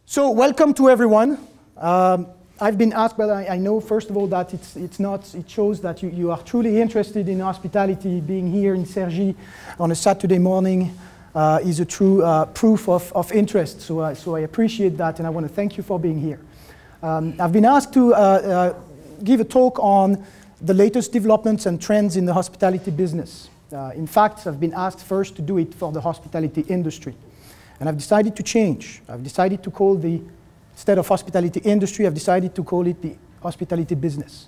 So welcome to everyone. I've been asked, but I know first of all that it shows that you are truly interested in hospitality. Being here in Cergy on a Saturday morning is a true proof of interest. So I appreciate that, and I want to thank you for being here. I've been asked to give a talk on the latest developments and trends in the hospitality business. In fact, I've been asked first to do it for the hospitality industry. And I've decided to change. I've decided to call instead of hospitality industry, I've decided to call it the hospitality business.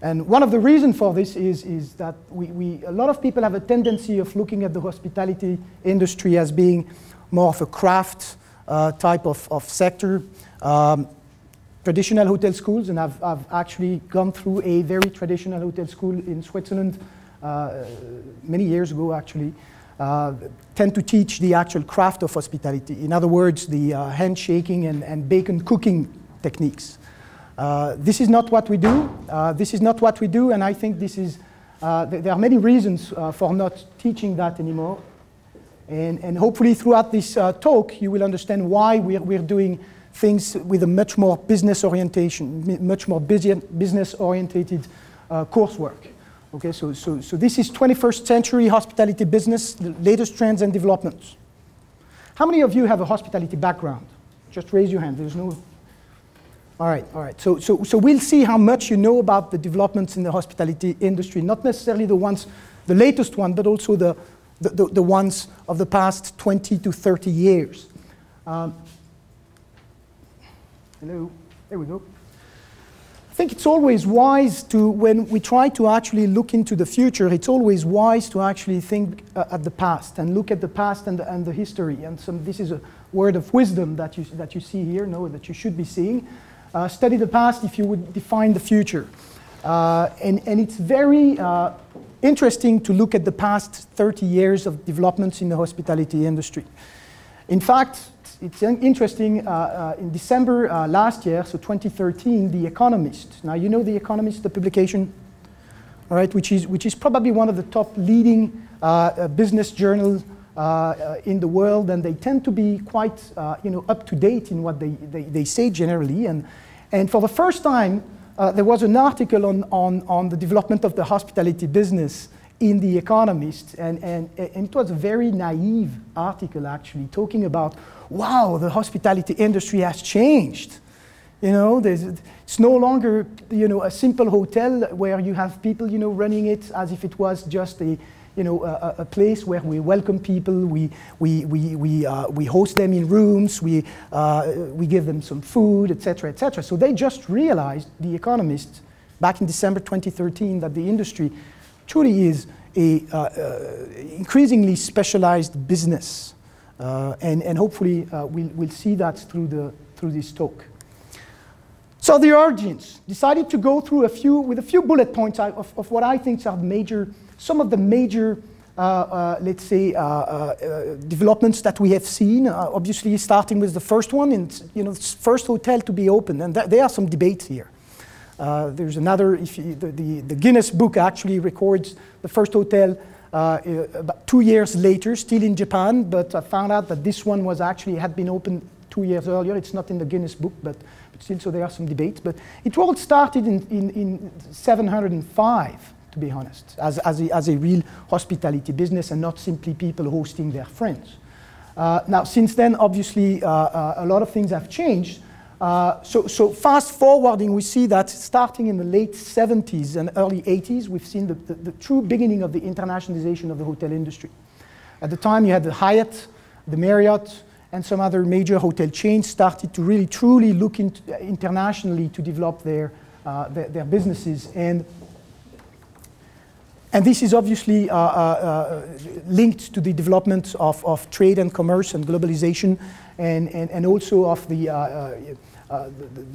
And one of the reasons for this is that a lot of people have a tendency of looking at the hospitality industry as being more of a craft type of sector. Traditional hotel schools, and I've actually gone through a very traditional hotel school in Switzerland many years ago, actually. Tend to teach the actual craft of hospitality. In other words, the handshaking and bacon cooking techniques. This is not what we do. This is not what we do, and I think this is, there are many reasons for not teaching that anymore. And hopefully throughout this talk, you will understand why we're doing things with a much more business orientation, much more business-orientated coursework. Okay, so this is 21st century hospitality business, the latest trends and developments. How many of you have a hospitality background? Just raise your hand. There's no. All right. So we'll see how much you know about the developments in the hospitality industry. Not necessarily the latest one, but also the ones of the past 20 to 30 years. Hello. There we go. I think it's always wise to, when we try to actually look into the future, it's always wise to actually think at the past and look at the past and the history. And this is a word of wisdom that you see here, that you should be seeing. Study the past if you would define the future. And it's very interesting to look at the past 30 years of developments in the hospitality industry. In fact, it's interesting, in December last year, so 2013, The Economist. Now, you know The Economist, the publication, all right, which is probably one of the top leading business journals in the world, and they tend to be quite up to date in what they say generally. And for the first time, there was an article on the development of the hospitality business in The Economist, and it was a very naive article, actually, talking about, wow, the hospitality industry has changed. It's no longer, a simple hotel where you have people, running it as if it was just a place where we welcome people, we host them in rooms, we give them some food, etc., etc. So they just realized, The Economist, back in December 2013, that the industry truly is a increasingly specialized business. And hopefully we'll see that through this talk. So the origins, decided to go through with a few bullet points of what I think are some of the major, let's say, developments that we have seen. Obviously, starting with the first one, and first hotel to be opened, and there are some debates here. There's another. The Guinness Book actually records the first hotel about 2 years later, still in Japan, but I found out that this one had been opened 2 years earlier. It's not in the Guinness Book, but still, so there are some debates. But it all started in 705, to be honest, as a real hospitality business and not simply people hosting their friends. Now, since then, obviously, a lot of things have changed. So fast forwarding, we see that starting in the late 70s and early 80s, we've seen the true beginning of the internationalization of the hotel industry. At the time, you had the Hyatt, the Marriott, and some other major hotel chains started to really truly look internationally to develop their businesses. And this is obviously linked to the development of trade and commerce and globalization, and also of the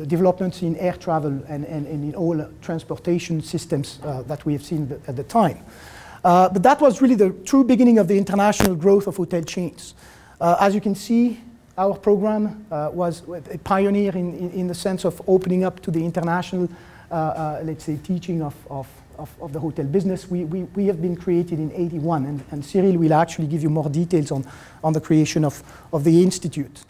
developments in air travel and in all transportation systems that we have seen at the time. But that was really the true beginning of the international growth of hotel chains. As you can see, our program was a pioneer in the sense of opening up to the international, let's say, teaching of the hotel business. We have been created in '81, and Cyril will actually give you more details on the creation of the institute.